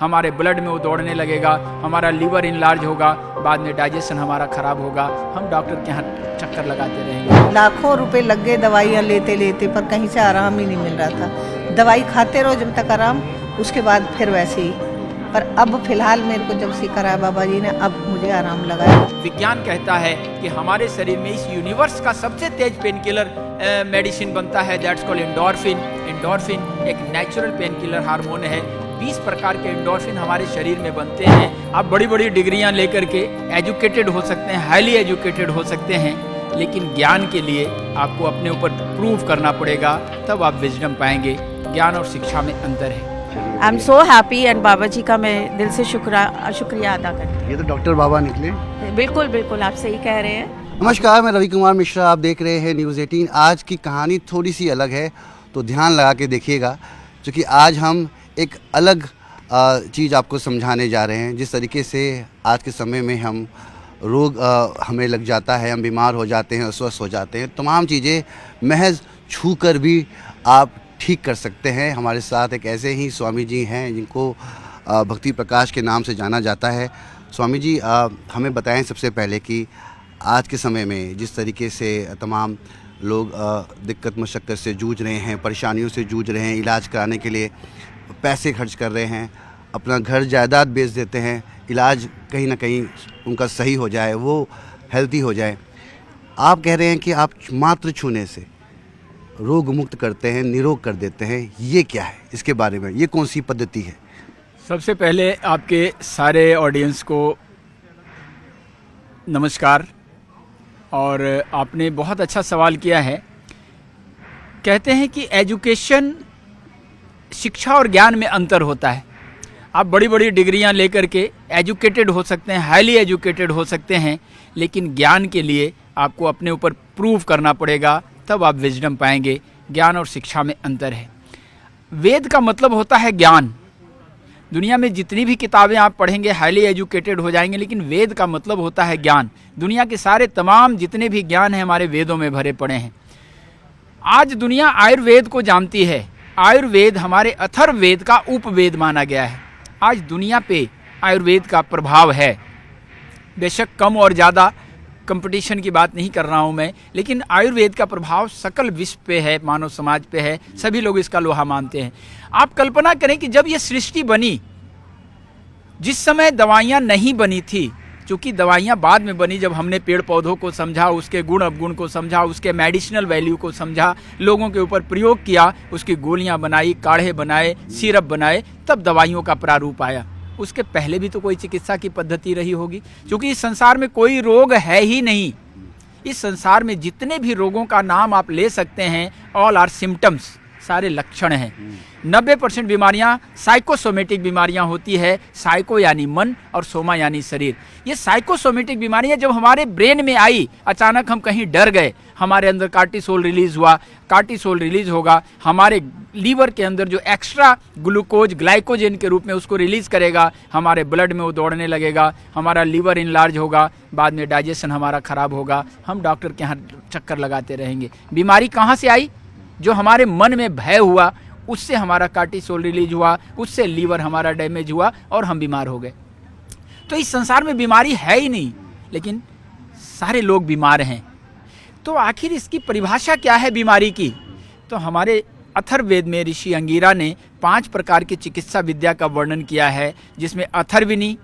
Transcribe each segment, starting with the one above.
हमारे ब्लड में वो दौड़ने लगेगा, हमारा लीवर इनलार्ज होगा, बाद में डाइजेशन हमारा खराब होगा, हम डॉक्टर के यहाँ चक्कर लगाते रहेंगे। लाखों रुपए लग गए दवाइयाँ लेते लेते, पर कहीं से आराम ही नहीं मिल रहा था। दवाई खाते रहो जब तक आराम, उसके बाद फिर वैसे ही। पर अब फिलहाल मेरे को जब से करा बाबा जी ने, अब मुझे आराम लगा है। विज्ञान कहता है कि हमारे शरीर में इस यूनिवर्स का सबसे तेज पेन किलर मेडिसिन बनता है, दैट्स कॉल्ड एंडोर्फिन। एंडोर्फिन एक नेचुरल पेन किलर हार्मोन है। 20 प्रकार के एंडोर्फिन हमारे शरीर में बनते हैं। आप बड़ी बड़ी डिग्रियां लेकर के एजुकेटेड हो सकते हैं, हाईली एजुकेटेड हो सकते हैं, लेकिन ज्ञान के लिए आपको अपने ऊपर प्रूव करना पड़ेगा, तब आप विजडम पाएंगे। ज्ञान और शिक्षा में अंतर है। I am so happy and Baba ji का मैं दिल से शुक्रिया अदा करती हूँ। ये तो डॉक्टर बाबा निकले। बिल्कुल बिल्कुल, आप सही कह रहे हैं। नमस्कार, मैं रवि कुमार मिश्रा, आप देख रहे हैं न्यूज़ 18। आज की कहानी थोड़ी सी अलग है, तो ध्यान लगा के देखिएगा, क्योंकि आज हम एक अलग चीज़ आपको समझाने जा रहे हैं। जिस तरीके से आज के समय में हम रोग हमें लग जाता है, हम बीमार हो जाते हैं, अस्वस्थ हो जाते हैं, तमाम चीज़ें महज छू कर भी आप ठीक कर सकते हैं। हमारे साथ एक ऐसे ही स्वामी जी हैं जिनको भक्ति प्रकाश के नाम से जाना जाता है। स्वामी जी, हमें बताएं सबसे पहले कि आज के समय में जिस तरीके से तमाम लोग दिक्कत मशक्क़त से जूझ रहे हैं, परेशानियों से जूझ रहे हैं, इलाज कराने के लिए पैसे खर्च कर रहे हैं, अपना घर जायदाद बेच देते हैं, इलाज कहीं ना कहीं उनका सही हो जाए, वो हेल्दी हो जाए। आप कह रहे हैं कि आप मात्र छूने से रोग मुक्त करते हैं, निरोग कर देते हैं। ये क्या है, इसके बारे में, ये कौन सी पद्धति है? सबसे पहले आपके सारे ऑडियंस को नमस्कार। और आपने बहुत अच्छा सवाल किया है। कहते हैं कि एजुकेशन, शिक्षा और ज्ञान में अंतर होता है। आप बड़ी बड़ी डिग्रियां लेकर के एजुकेटेड हो सकते हैं, हाईली एजुकेटेड हो सकते हैं, लेकिन ज्ञान के लिए आपको अपने ऊपर प्रूव करना पड़ेगा, तब आप विजडम पाएंगे। ज्ञान और शिक्षा में अंतर है। वेद का मतलब होता है ज्ञान। दुनिया में जितनी भी किताबें आप पढ़ेंगे हाईली एजुकेटेड हो जाएंगे, लेकिन वेद का मतलब होता है ज्ञान। दुनिया के सारे तमाम जितने भी ज्ञान हैं हमारे वेदों में भरे पड़े हैं। आज दुनिया आयुर्वेद को जानती है। आयुर्वेद हमारे अथर्ववेद का उपवेद माना गया है। आज दुनिया पे आयुर्वेद का प्रभाव है। बेशक कम और ज़्यादा कंपटीशन की बात नहीं कर रहा हूँ मैं, लेकिन आयुर्वेद का प्रभाव सकल विश्व पे है, मानव समाज पे है। सभी लोग इसका लोहा मानते हैं। आप कल्पना करें कि जब ये सृष्टि बनी, जिस समय दवाइयाँ नहीं बनी थी, क्योंकि दवाइयाँ बाद में बनी जब हमने पेड़ पौधों को समझा, उसके गुण अवगुण को समझा, उसके मेडिसिनल वैल्यू को समझा, लोगों के ऊपर प्रयोग किया, उसकी गोलियाँ बनाई, काढ़े बनाए, सिरप बनाए, तब दवाइयों का प्रारूप आया। उसके पहले भी तो कोई चिकित्सा की पद्धति रही होगी, क्योंकि इस संसार में कोई रोग है ही नहीं। इस संसार में जितने भी रोगों का नाम आप ले सकते हैं, ऑल आर सिम्टम्स, सारे लक्षण हैं। 90% बीमारियां साइकोसोमेटिक बीमारियां होती है। साइको यानी मन और सोमा यानी शरीर। ये साइकोसोमेटिक बीमारियां जब हमारे ब्रेन में आई, अचानक हम कहीं डर गए, हमारे अंदर कार्टिसोल रिलीज हुआ। कार्टिसोल रिलीज होगा, हमारे लीवर के अंदर जो एक्स्ट्रा ग्लूकोज ग्लाइकोजन के रूप में उसको रिलीज करेगा, हमारे ब्लड में वो दौड़ने लगेगा, हमारा लीवर इनलार्ज होगा, बाद में डाइजेशन हमारा खराब होगा, हम डॉक्टर के यहाँ चक्कर लगाते रहेंगे। बीमारी कहाँ से आई? जो हमारे मन में भय हुआ, उससे हमारा कार्टिसोल रिलीज हुआ, उससे लीवर हमारा डैमेज हुआ और हम बीमार हो गए। तो इस संसार में बीमारी है ही नहीं, लेकिन सारे लोग बीमार हैं। तो आखिर इसकी परिभाषा क्या है बीमारी की? तो हमारे अथर्ववेद में ऋषि अंगिरा ने 5 प्रकार की चिकित्सा विद्या का वर्णन किया है, जिसमें अथर्विनी,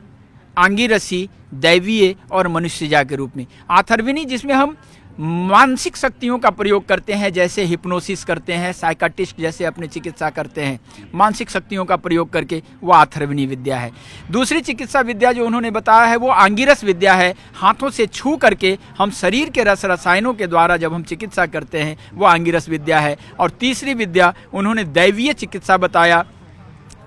आंगिरसी, दैवीय और मनुष्यजा के रूप में। अथर्विनी जिसमें हम मानसिक शक्तियों का प्रयोग करते हैं, जैसे हिप्नोसिस करते हैं, साइकाटिस्ट जैसे अपने चिकित्सा करते हैं, मानसिक शक्तियों का प्रयोग करके, वो अथर्वणी विद्या है। दूसरी चिकित्सा विद्या जो उन्होंने बताया है वो आंगिरस विद्या है। हाथों से छू करके हम शरीर के रस रसायनों के द्वारा जब हम चिकित्सा करते हैं, वो आंगिरस विद्या है। और तीसरी विद्या उन्होंने दैवीय चिकित्सा बताया,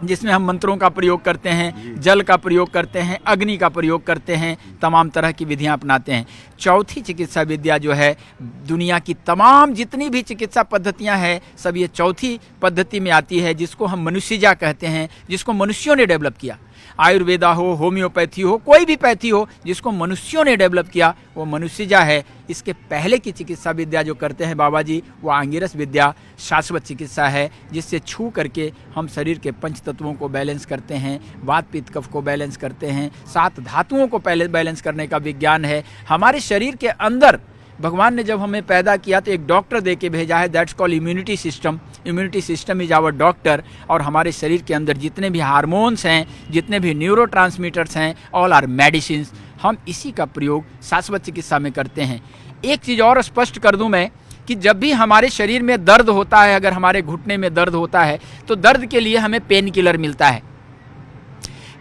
जिसमें हम मंत्रों का प्रयोग करते हैं, जल का प्रयोग करते हैं, अग्नि का प्रयोग करते हैं, तमाम तरह की विधियां अपनाते हैं। चौथी चिकित्सा विद्या जो है, दुनिया की तमाम जितनी भी चिकित्सा पद्धतियां हैं, सब ये चौथी पद्धति में आती है, जिसको हम मनुष्यजा कहते हैं, जिसको मनुष्यों ने डेवलप किया। आयुर्वेदा हो, होम्योपैथी हो, कोई भी पैथी हो जिसको मनुष्यों ने डेवलप किया, वो मनुष्यजा है। इसके पहले की चिकित्सा विद्या जो करते हैं बाबा जी, वो आंगिरस विद्या शाश्वत चिकित्सा है, जिससे छू करके हम शरीर के पंच तत्वों को बैलेंस करते हैं, वात पित्त कफ को बैलेंस करते हैं, 7 धातुओं को पहले बैलेंस करने का विज्ञान है। हमारे शरीर के अंदर भगवान ने जब हमें पैदा किया तो एक डॉक्टर दे के भेजा है, that's called immunity system. Immunity system is our doctor. और हमारे शरीर के अंदर जितने भी हार्मोन्स हैं, जितने भी न्यूरोट्रांसमीटर्स हैं, ऑल आर मेडिसिन्स। हम इसी का प्रयोग शाश्वत चिकित्सा में करते हैं। एक चीज़ और स्पष्ट कर दूं मैं कि जब भी हमारे शरीर में दर्द होता है, अगर हमारे घुटने में दर्द होता है तो दर्द के लिए हमें पेन किलर मिलता है।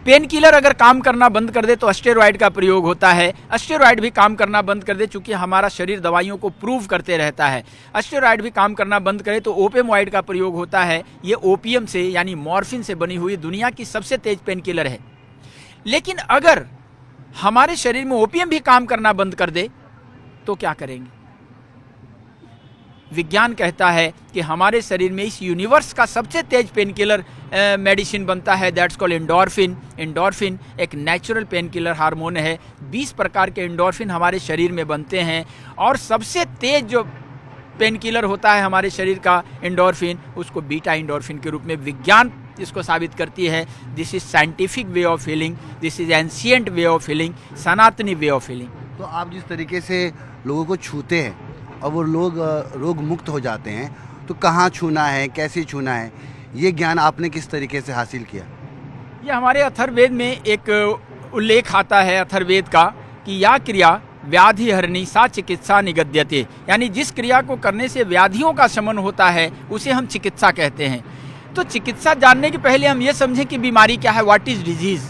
पेन किलर अगर काम करना बंद कर दे तो स्टेरॉइड का प्रयोग होता है। स्टेरॉइड भी काम करना बंद कर दे, चूंकि हमारा शरीर दवाइयों को प्रूव करते रहता है। स्टेरॉइड भी काम करना बंद करे तो ओपियोइड का प्रयोग होता है। ये ओपियम से यानी मॉर्फिन से बनी हुई दुनिया की सबसे तेज पेन किलर है। लेकिन अगर हमारे शरीर में ओपियम भी काम करना बंद कर दे तो क्या करेंगे? विज्ञान कहता है कि हमारे शरीर में इस यूनिवर्स का सबसे तेज पेन किलर मेडिसिन बनता है, दैट्स कॉल्ड एंडोर्फिन। एंडोर्फिन एक नेचुरल पेन किलर हार्मोन है। 20 प्रकार के एंडोर्फिन हमारे शरीर में बनते हैं और सबसे तेज जो पेन किलर होता है हमारे शरीर का एंडोर्फिन, उसको बीटा एंडोर्फिन के रूप में विज्ञान इसको साबित करती है। This is scientific way of healing, this is ancient way of healing, सनातनी वे ऑफ हीलिंग। तो आप जिस तरीके से लोगों को छूते हैं और वो लोग रोग मुक्त हो जाते हैं, तो कहाँ छूना है, कैसे छूना है, ये ज्ञान आपने किस तरीके से हासिल किया? ये हमारे अथर्ववेद में एक उल्लेख आता है अथर्ववेद का कि या क्रिया व्याधि हरणी सा चिकित्सा निगद्यते, यानी जिस क्रिया को करने से व्याधियों का शमन होता है उसे हम चिकित्सा कहते हैं। तो चिकित्सा जानने के पहले हम ये समझें कि बीमारी क्या है, व्हाट इज डिजीज।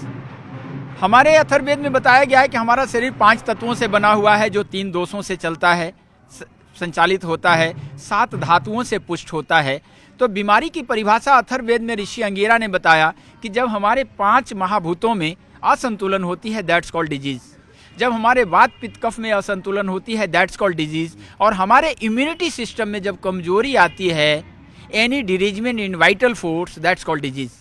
हमारे अथर्ववेद में बताया गया है कि हमारा शरीर 5 तत्वों से बना हुआ है, जो 3 दोषों से चलता है, संचालित होता है, 7 धातुओं से पुष्ट होता है। तो बीमारी की परिभाषा अथर्ववेद में ऋषि अंगिरा ने बताया कि जब हमारे 5 महाभूतों में असंतुलन होती है, दैट्स कॉल्ड डिजीज। जब हमारे वात पित्त कफ में असंतुलन होती है, दैट्स कॉल्ड डिजीज। और हमारे इम्यूनिटी सिस्टम में जब कमजोरी आती है, any derangement in vital force, that's called disease.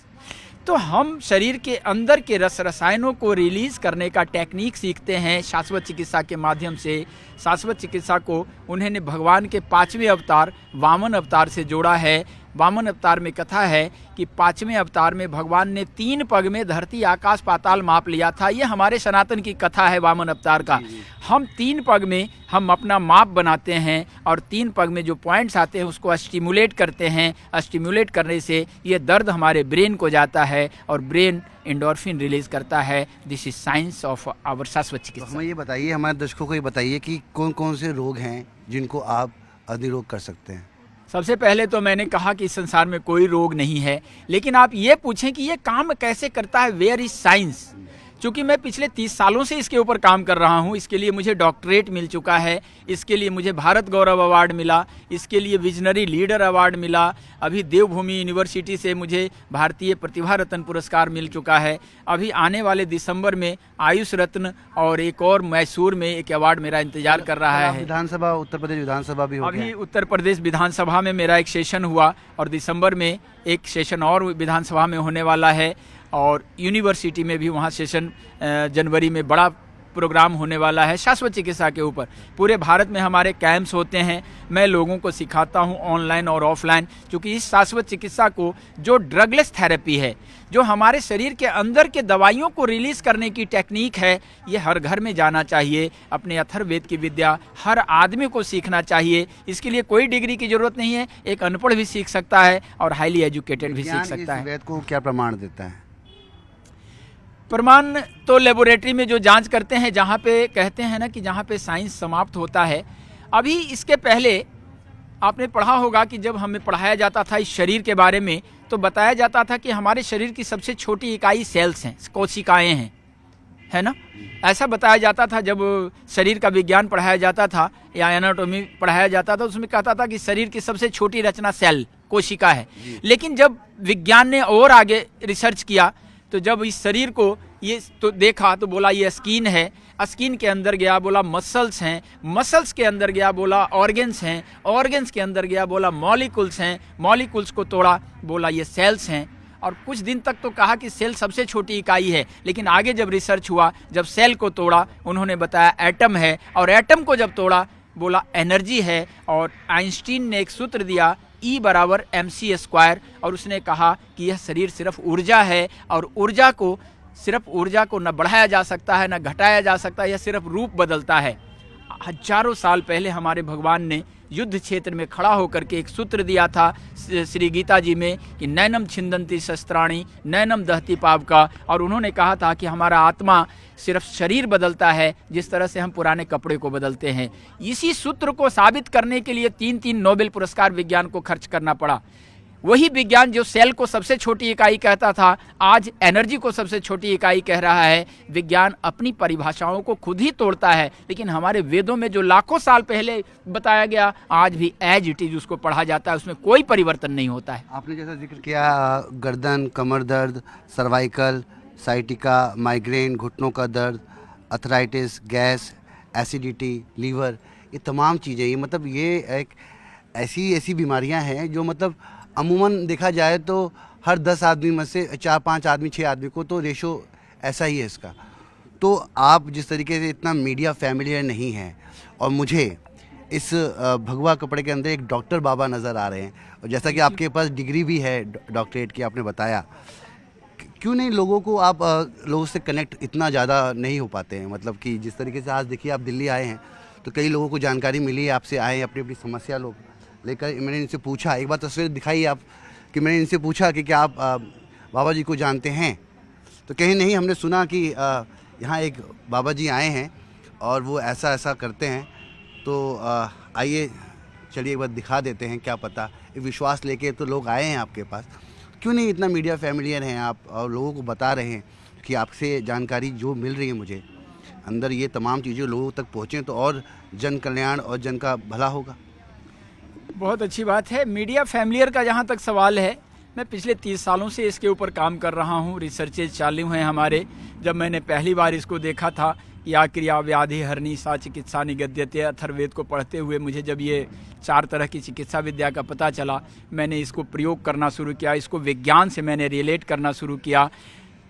तो हम शरीर के अंदर के रसायनों को रिलीज करने का टेक्निक सीखते हैं शाश्वत चिकित्सा के माध्यम से। शाश्वत चिकित्सा को उन्होंने भगवान के 5वें अवतार वामन अवतार से जोड़ा है। वामन अवतार में कथा है कि 5वें अवतार में भगवान ने 3 पग में धरती आकाश पाताल माप लिया था। ये हमारे सनातन की कथा है वामन अवतार का। हम 3 पग में हम अपना माप बनाते हैं और 3 पग में जो पॉइंट्स आते हैं उसको स्टिमुलेट करते हैं। स्टिमुलेट करने से ये दर्द हमारे ब्रेन को जाता है और ब्रेन एंडोर्फिन रिलीज करता है। This is science of our शाश्वत चिकित्सा। हमें ये बताइए, हमारे दर्शकों को ये बताइए कि कौन कौन से रोग हैं जिनको आप अधिरोग कर सकते हैं? सबसे पहले तो मैंने कहा कि इस संसार में कोई रोग नहीं है, लेकिन आप ये पूछें कि ये काम कैसे करता है, वेयर इज साइंस। चूँकि मैं पिछले 30 सालों से इसके ऊपर काम कर रहा हूँ, इसके लिए मुझे डॉक्टरेट मिल चुका है, इसके लिए मुझे भारत गौरव अवार्ड मिला, इसके लिए विजनरी लीडर अवार्ड मिला, अभी देवभूमि यूनिवर्सिटी से मुझे भारतीय प्रतिभा रत्न पुरस्कार मिल चुका है। अभी आने वाले दिसंबर में आयुष रत्न और एक और मैसूर में एक अवार्ड मेरा इंतजार कर रहा है। विधानसभा, उत्तर प्रदेश विधानसभा भी हो गया। अभी उत्तर प्रदेश विधानसभा में मेरा एक सेशन हुआ और दिसंबर में एक सेशन और विधानसभा में होने वाला है और यूनिवर्सिटी में भी वहाँ सेशन जनवरी में बड़ा प्रोग्राम होने वाला है शाश्वत चिकित्सा के ऊपर। पूरे भारत में हमारे कैंप्स होते हैं, मैं लोगों को सिखाता हूँ ऑनलाइन और ऑफलाइन, क्योंकि इस शाश्वत चिकित्सा को जो ड्रगलेस थेरेपी है, जो हमारे शरीर के अंदर के दवाइयों को रिलीज करने की टेक्निक है, ये हर घर में जाना चाहिए। अपने अथर्ववेद की विद्या हर आदमी को सीखना चाहिए। इसके लिए कोई डिग्री की जरूरत नहीं है, एक अनपढ़ भी सीख सकता है और हाईली एजुकेटेड भी सीख सकता है। वेद को क्या प्रमाण देता है? प्रमाण तो लेबोरेटरी में जो जांच करते हैं, जहाँ पे कहते हैं ना कि जहाँ पे साइंस समाप्त होता है। अभी इसके पहले आपने पढ़ा होगा कि जब हमें पढ़ाया जाता था इस शरीर के बारे में, तो बताया जाता था कि हमारे शरीर की सबसे छोटी इकाई सेल्स हैं, कोशिकाएं हैं, है ना। ऐसा बताया जाता था जब शरीर का विज्ञान पढ़ाया जाता था या एनाटॉमी पढ़ाया जाता था, उसमें कहता था कि शरीर की सबसे छोटी रचना सेल कोशिका है। लेकिन जब विज्ञान ने और आगे रिसर्च किया, तो जब इस शरीर को ये तो देखा तो बोला ये स्किन है, स्किन के अंदर गया बोला मसल्स हैं, मसल्स के अंदर गया बोला ऑर्गन्स हैं, ऑर्गन्स के अंदर गया बोला मॉलिक्यूल्स हैं, मॉलिक्यूल्स को तोड़ा बोला ये सेल्स हैं, और कुछ दिन तक तो कहा कि सेल सबसे छोटी इकाई है, लेकिन आगे जब रिसर्च हुआ, जब सेल को तोड़ा, उन्होंने बताया एटम है, और एटम को जब तोड़ा बोला एनर्जी है। और आइंस्टीन ने एक सूत्र दिया E बराबर mc², और उसने कहा कि यह शरीर सिर्फ ऊर्जा है, और ऊर्जा को न बढ़ाया जा सकता है न घटाया जा सकता है, यह सिर्फ रूप बदलता है। हजारों साल पहले हमारे भगवान ने युद्ध क्षेत्र में खड़ा होकर के एक सूत्र दिया था श्री गीता जी में कि नैनम छिंदंती शस्त्राणी नैनम दहती पावका, और उन्होंने कहा था कि हमारा आत्मा सिर्फ शरीर बदलता है जिस तरह से हम पुराने कपड़े को बदलते हैं। इसी सूत्र को साबित करने के लिए 3 नोबेल पुरस्कार विज्ञान को खर्च करना पड़ा। वही विज्ञान जो सेल को सबसे छोटी इकाई कहता था, आज एनर्जी को सबसे छोटी इकाई कह रहा है। विज्ञान अपनी परिभाषाओं को खुद ही तोड़ता है, लेकिन हमारे वेदों में जो लाखों साल पहले बताया गया, आज भी एज इट इज उसको पढ़ा जाता है, उसमें कोई परिवर्तन नहीं होता है। आपने जैसा जिक्र किया गर्दन, कमर दर्द, सर्वाइकल, साइटिका, माइग्रेन, घुटनों का दर्द, अर्थराइटिस, गैस, एसिडिटी, लीवर, ये तमाम चीज़ें, ये मतलब ये एक ऐसी बीमारियां हैं जो मतलब अमूमन देखा जाए तो हर 10 आदमी में से 4-5 आदमी 6 आदमी को तो रेशो ऐसा ही है इसका। तो आप जिस तरीके से इतना मीडिया फैमिलियर नहीं है, और मुझे इस भगवा कपड़े के अंदर एक डॉक्टर बाबा नज़र आ रहे हैं, और जैसा कि आपके पास डिग्री भी है डॉक्टरेट की, आपने बताया, क्यों नहीं लोगों को आप लोगों से कनेक्ट इतना ज़्यादा नहीं हो पाते हैं? मतलब कि जिस तरीके से आज देखिए आप दिल्ली आए हैं तो कई लोगों को जानकारी मिली है, आपसे आए हैं अपनी अपनी समस्या लोग लेकर। मैंने इनसे पूछा, एक बार तस्वीर दिखाई आप, कि मैंने इनसे पूछा कि क्या आप बाबा जी को जानते हैं? तो कहीं नहीं, हमने सुना कि यहाँ एक बाबा जी आए हैं और वो ऐसा ऐसा करते हैं। तो आइए चलिए एक बार दिखा देते हैं, क्या पता एक विश्वास लेके तो लोग आए हैं आपके पास। क्यों नहीं इतना मीडिया फैमिलियर हैं आप और लोगों को बता रहे हैं कि आपसे जानकारी जो मिल रही है मुझे अंदर, ये तमाम चीज़ें लोगों तक पहुँचें तो और जन कल्याण और जन का भला होगा। बहुत अच्छी बात है। मीडिया फैमिलियर का जहाँ तक सवाल है, मैं पिछले 30 सालों से इसके ऊपर काम कर रहा हूँ, रिसर्चेज चालू हैं हमारे। जब मैंने पहली बार इसको देखा था, या क्रिया व्याधि हरणी सा चिकित्सा निगद्यते, अथर्ववेद को पढ़ते हुए मुझे जब ये 4 तरह की चिकित्सा विद्या का पता चला, मैंने इसको प्रयोग करना शुरू किया, इसको विज्ञान से मैंने रिलेट करना शुरू किया,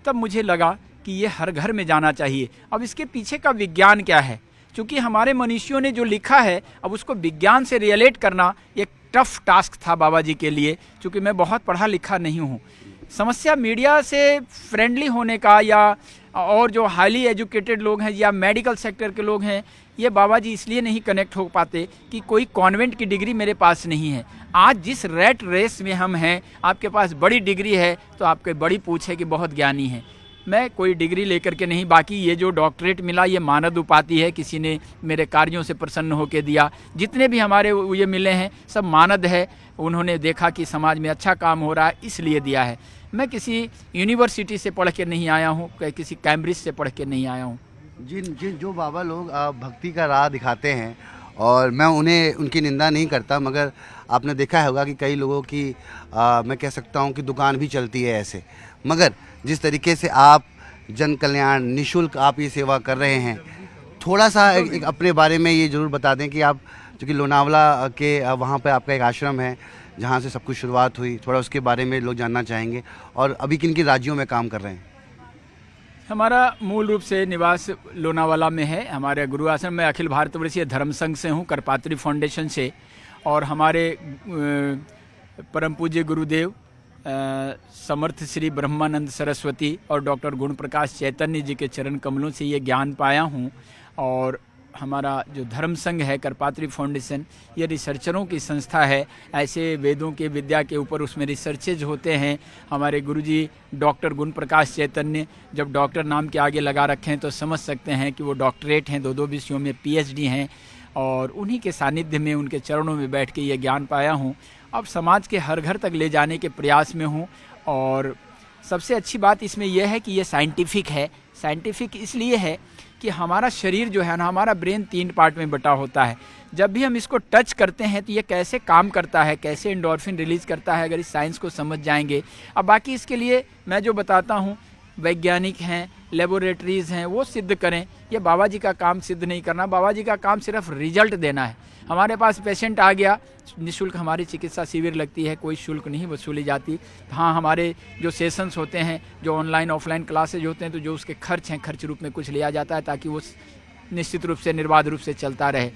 तब मुझे लगा कि ये हर घर में जाना चाहिए। अब इसके पीछे का विज्ञान क्या है, क्योंकि हमारे मनीषियों ने जो लिखा है, अब उसको विज्ञान से रिलेट करना एक टफ टास्क था बाबा जी के लिए, क्योंकि मैं बहुत पढ़ा लिखा नहीं हूँ। समस्या मीडिया से फ्रेंडली होने का, या और जो हाईली एजुकेटेड लोग हैं या मेडिकल सेक्टर के लोग हैं, ये बाबा जी इसलिए नहीं कनेक्ट हो पाते कि कोई कॉन्वेंट की डिग्री मेरे पास नहीं है। आज जिस रैट रेस में हम हैं, आपके पास बड़ी डिग्री है तो आपके बड़ी पूछ है कि बहुत ज्ञानी है। मैं कोई डिग्री लेकर के नहीं, बाकी ये जो डॉक्टरेट मिला ये मानद उपाधि है, किसी ने मेरे कार्यों से प्रसन्न होकर दिया। जितने भी हमारे ये मिले हैं सब मानद है, उन्होंने देखा कि समाज में अच्छा काम हो रहा है इसलिए दिया है। मैं किसी यूनिवर्सिटी से पढ़ के नहीं आया हूँ, किसी कैम्ब्रिज से पढ़ के नहीं आया हूँ। जो बाबा लोग भक्ति का राह दिखाते हैं, और मैं उन्हें उनकी निंदा नहीं करता, मगर आपने देखा होगा कि कई लोगों की मैं कह सकता हूँ कि दुकान भी चलती है ऐसे। मगर जिस तरीके से आप जन कल्याण निःशुल्क आप ये सेवा कर रहे हैं, थोड़ा सा एक अपने बारे में ये ज़रूर बता दें कि आप, चूँकि लोनावला के वहाँ पे आपका एक आश्रम है जहाँ से सब कुछ शुरुआत हुई, थोड़ा उसके बारे में लोग जानना चाहेंगे, और अभी किन किन राज्यों में काम कर रहे हैं? हमारा मूल रूप से निवास लोनावाला में है। हमारे गुरु आश्रम में अखिल भारतवर्षीय धर्म संघ से हूँ, करपात्री फाउंडेशन से, और हमारे परम पूज्य गुरुदेव समर्थ श्री ब्रह्मानंद सरस्वती और डॉक्टर गुण प्रकाश चैतन्य जी के चरण कमलों से ये ज्ञान पाया हूँ। और हमारा जो धर्म संघ है करपात्री फाउंडेशन, ये रिसर्चरों की संस्था है। ऐसे वेदों के विद्या के ऊपर उसमें रिसर्चेज होते हैं। हमारे गुरुजी डॉक्टर गुण प्रकाश चैतन्य जब डॉक्टर नाम के आगे लगा रखे हैं तो समझ सकते हैं कि वो डॉक्टरेट हैं, 2 विषयों में PhD हैं, और उन्हीं के सानिध्य में उनके चरणों में बैठ के ये ज्ञान पाया हूँ। अब समाज के हर घर तक ले जाने के प्रयास में हूँ। और सबसे अच्छी बात इसमें यह है कि ये साइंटिफिक है। साइंटिफिक इसलिए है कि हमारा शरीर जो है ना, हमारा ब्रेन 3 पार्ट में बटा होता है। जब भी हम इसको टच करते हैं तो ये कैसे काम करता है, कैसे एंडोर्फिन रिलीज करता है, अगर इस साइंस को समझ जाएंगे। अब बाकी इसके लिए मैं जो बताता हूँ, वैज्ञानिक हैं, लेबोरेटरीज़ हैं, वो सिद्ध करें। ये बाबा जी का काम सिद्ध नहीं करना, बाबा जी का काम सिर्फ रिजल्ट देना है। हमारे पास पेशेंट आ गया, निःशुल्क हमारी चिकित्सा शिविर लगती है, कोई शुल्क नहीं वसूली जाती। हाँ, हमारे जो सेशंस होते हैं, जो ऑनलाइन ऑफलाइन क्लासेज होते हैं, तो जो उसके खर्च हैं, खर्च रूप में कुछ लिया जाता है ताकि वो निश्चित रूप से निर्बाध रूप से चलता रहे।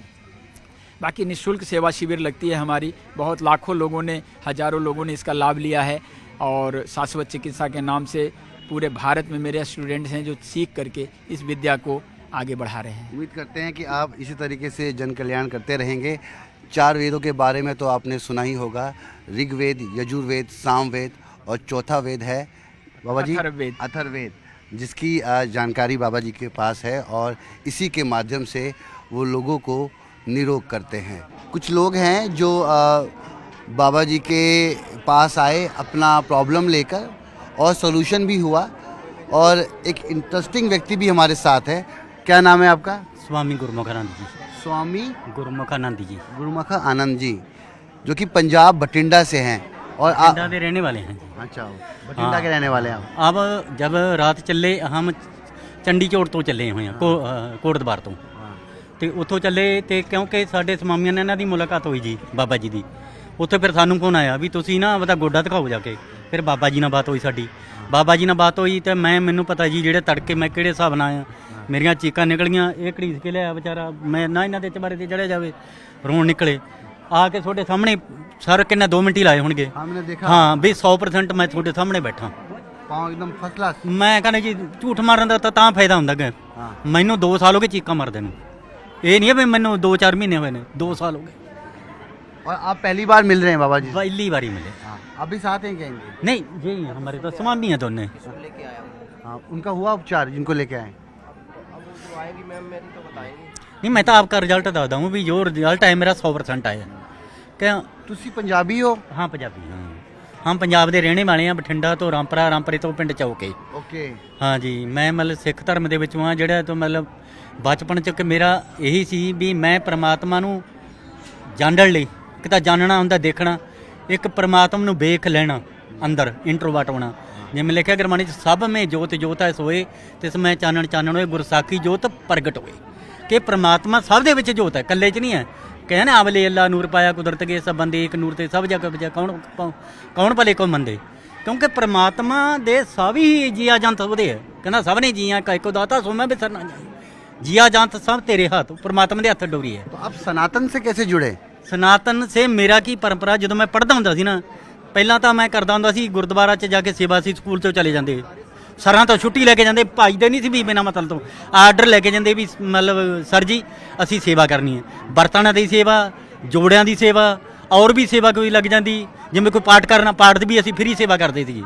बाकी निःशुल्क सेवा शिविर लगती है हमारी, बहुत लाखों लोगों ने, हज़ारों लोगों ने इसका लाभ लिया है और शाश्वत चिकित्सा के नाम से पूरे भारत में मेरे स्टूडेंट्स हैं जो सीख करके इस विद्या को आगे बढ़ा रहे हैं। उम्मीद करते हैं कि आप इसी तरीके से जन कल्याण करते रहेंगे। 4 वेदों के बारे में तो आपने सुना ही होगा, ऋग्वेद, यजुर्वेद, सामवेद और चौथा वेद है बाबा जी अथर्ववेद। अथर्ववेद, जिसकी जानकारी बाबा जी के पास है और इसी के माध्यम से वो लोगों को निरोग करते हैं। कुछ लोग हैं जो बाबा जी के पास आए अपना प्रॉब्लम लेकर और सॉल्यूशन भी हुआ, और एक इंटरेस्टिंग व्यक्ति भी हमारे साथ है। क्या नाम है आपका? स्वामी गुरमुखानंद जी। स्वामी गुरमुखानंद जी गुरुमुखा आनंद जी, जो कि पंजाब बठिंडा से हैं और बठिंडा के रहने वाले हैं। अच्छा, बठिंडा के रहने वाले हैं आप। अब जब रात ਚੱਲੇ हम ਚੰਡੀ ਚੌੜ ਤੋਂ ਚੱਲੇ ਹੋਏ ਹਾਂ ਕੋਟਦਵਾਰ ਤੋਂ, ਤੇ ਉੱਥੋਂ ਚੱਲੇ ਤੇ ਕਿਉਂਕਿ ਸਾਡੇ ਸਮਾਮੀਆਂ ਨਾਲ ਇਹਨਾਂ ਦੀ ਮੁਲਾਕਾਤ ਹੋਈ ਜੀ ਬਾਬਾ ਜੀ ਦੀ। ਉੱਥੇ ਫਿਰ ਸਾਨੂੰ ਫੋਨ ਆਇਆ ਵੀ ਤੁਸੀਂ ਨਾ ਆਪਦਾ ਗੋਡਾ ਦਿਖਾਓ ਜਾ ਕੇ। ਫਿਰ ਬਾਬਾ ਜੀ ਨਾਲ ਬਾਤ ਹੋਈ ਸਾਡੀ, ਬਾਬਾ ਜੀ ਨਾਲ ਬਾਤ ਹੋਈ ਤੇ ਮੈਨੂੰ ਪਤਾ ਜੀ ਜਿਹੜੇ ਤੜਕੇ ਮੈਂ ਕਿਹੜੇ ਹਿਸਾਬ ਨਾਲ ਆਇਆ, ਮੇਰੀਆਂ ਚੀਕਾਂ ਨਿਕਲੀਆਂ। ਇਹ ਘੜੀਸ ਕੇ ਲਿਆ ਵਿਚਾਰਾ, ਮੈਂ ਨਾ ਇਹਨਾਂ ਦੇ ਚਬਾਰੇ ਤੇ ਚੜਿਆ ਜਾਵੇ, ਰੋਣ ਨਿਕਲੇ। ਆ ਕੇ ਤੁਹਾਡੇ ਸਾਹਮਣੇ ਸਰ ਕਿੰਨਾ 2 ਮਿੰਟ ਹੀ ਲਾਏ ਹੋਣਗੇ। हमने देखा ਹਾਂ ਵੀ 100% ਮੈਂ ਤੁਹਾਡੇ ਸਾਹਮਣੇ ਬੈਠਾ। पाँव एकदम फर्स्ट क्लास। ਮੈਂ ਕਹਿੰਦਾ ਜੀ ਝੂਠ ਮਾਰਨ ਦਾ ਤਾਂ ਫਾਇਦਾ ਹੁੰਦਾ ਕਿ ਹਾਂ। ਮੈਨੂੰ 2 ਸਾਲ ਹੋ ਗਏ ਚੀਕਾਂ ਮਾਰਦੇ ਨੂੰ। ਇਹ ਨਹੀਂ ਹੈ ਵੀ ਮੈਨੂੰ 2-4 ਮਹੀਨੇ ਹੋਏ ਨੇ, 2 ਸਾਲ ਹੋ गए। और आप पहली बार मिल रहे हैं बाबा जी से? पहली बारी मिले। हाँ, अभी साथ हैं क्या इनके? नहीं यही है हमारे तो स्वामी हैं दोनों। हाँ, उनका हुआ उपचार जिनको लेके आए? नहीं मैं तो आपका रिजल्ट बताता हूँ भी जो रिजल्ट है मेरा 100% आया। क्या तुसी पंजाबी हो? हाँ पंजाबी, हाँ हम पंजाब ਦੇ ਰਹਿਣੇ ਵਾਲੇ ਹਾਂ, ਬਠਿੰਡਾ ਤੋਂ ਰਾਮਪੁਰਾ, ਰਾਮਪੁਰੇ ਤੋਂ ਪਿੰਡ ਚੌਕੇ। ओके। ਹਾਂ ਜੀ, ਮੈਂ ਮਤਲਬ ਸਿੱਖ ਧਰਮ ਦੇ ਵਿੱਚੋਂ ਆ, ਜਿਹੜਾ ਤੋਂ ਮਤਲਬ ਬਚਪਨ ਚ ਕਿ ਮੇਰਾ ਇਹੀ ਸੀ ਵੀ ਮੈਂ ਪ੍ਰਮਾਤਮਾ ਨੂੰ ਜਾਣਨ ਲਈ, ਇੱਕ ਤਾਂ ਜਾਣਨਾ ਹੁੰਦਾ, ਦੇਖਣਾ, ਇੱਕ ਪ੍ਰਮਾਤਮਾ ਨੂੰ ਵੇਖ ਲੈਣਾ, ਅੰਦਰ ਇੰਟਰੋਵਰਟ ਹੋਣਾ। ਜਿਵੇਂ ਲਿਖਿਆ ਗੁਰਬਾਣੀ ਚ, ਸਭ ਮੈਂ ਜੋਤ ਜੋਤ ਹੈ ਸੋਏ, ਤਿਸ ਮੈਂ ਚਾਨਣ ਚਾਨਣ ਹੋਏ, ਗੁਰਸਾਖੀ ਜੋਤ ਪ੍ਰਗਟ ਹੋਏ। ਕਿ ਪ੍ਰਮਾਤਮਾ ਸਭ ਦੇ ਵਿੱਚ ਜੋਤ ਹੈ, ਇਕੱਲੇ ਚ ਨਹੀਂ ਹੈ। ਕਹਿੰਦੇ ਨੇ ਆਵਲੇ ਅੱਲਾ ਨੂਰ ਪਾਇਆ ਕੁਦਰਤ ਕੇ ਸਭ ਬੰਦੇ ਇੱਕ ਨੂਰ ਤੇ ਸਭ ਜਗ ਵਜਾ ਕੌਣ ਭਲੇ ਕੋ ਮੰਦੇ। ਕਿਉਂਕਿ ਪ੍ਰਮਾਤਮਾ ਦੇ ਸਭ ਹੀ ਜੀਆ ਜੰਤ ਉਹਦੇ ਹੈ। ਕਹਿੰਦਾ ਸਭ ਨੇ ਜੀਆਂ ਕਾ ਇੱਕੋ ਦਾਤਾ ਸੋ ਮੈਂ ਬਿਸਰ ਨਾ ਜਾਏ। ਜੀਆ ਜੰਤ ਸਭ ਤੇਰੇ ਹੱਥ, ਪ੍ਰਮਾਤਮਾ ਦੇ ਹੱਥ ਡੋਰੀ ਹੈ। तो आप सनातन से कैसे जुड़े? ਸਨਾਤਨ ਸੇ ਮੇਰਾ ਕੀ ਪਰੰਪਰਾ, ਜਦੋਂ ਮੈਂ ਪੜ੍ਹਦਾ ਹੁੰਦਾ ਸੀ ਨਾ, ਪਹਿਲਾਂ ਤਾਂ ਮੈਂ ਕਰਦਾ ਹੁੰਦਾ ਸੀ ਗੁਰਦੁਆਰਾ 'ਚ ਜਾ ਕੇ ਸੇਵਾ ਸੀ। ਸਕੂਲ ਤੋਂ ਚਲੇ ਜਾਂਦੇ ਸਰਾਂ ਤੋਂ ਛੁੱਟੀ ਲੈ ਕੇ ਜਾਂਦੇ, ਭਾਈ ਦੇ ਨਹੀਂ ਸੀ ਵੀ ਬਿਨਾਂ ਮਤਲਬ ਤੋਂ ਆਰਡਰ ਲੈ ਕੇ ਜਾਂਦੇ ਵੀ ਮਤਲਬ ਸਰ ਜੀ ਅਸੀਂ ਸੇਵਾ ਕਰਨੀ ਹੈ। ਬਰਤਨਾਂ ਦੀ ਸੇਵਾ, ਜੋੜਿਆਂ ਦੀ ਸੇਵਾ, ਔਰ ਵੀ ਸੇਵਾ ਕੋਈ ਲੱਗ ਜਾਂਦੀ, ਜਿਵੇਂ ਕੋਈ ਪਾਠ ਕਰਨਾ, ਪਾਠ ਦੀ ਵੀ ਅਸੀਂ ਫ੍ਰੀ ਸੇਵਾ ਕਰਦੇ ਸੀ।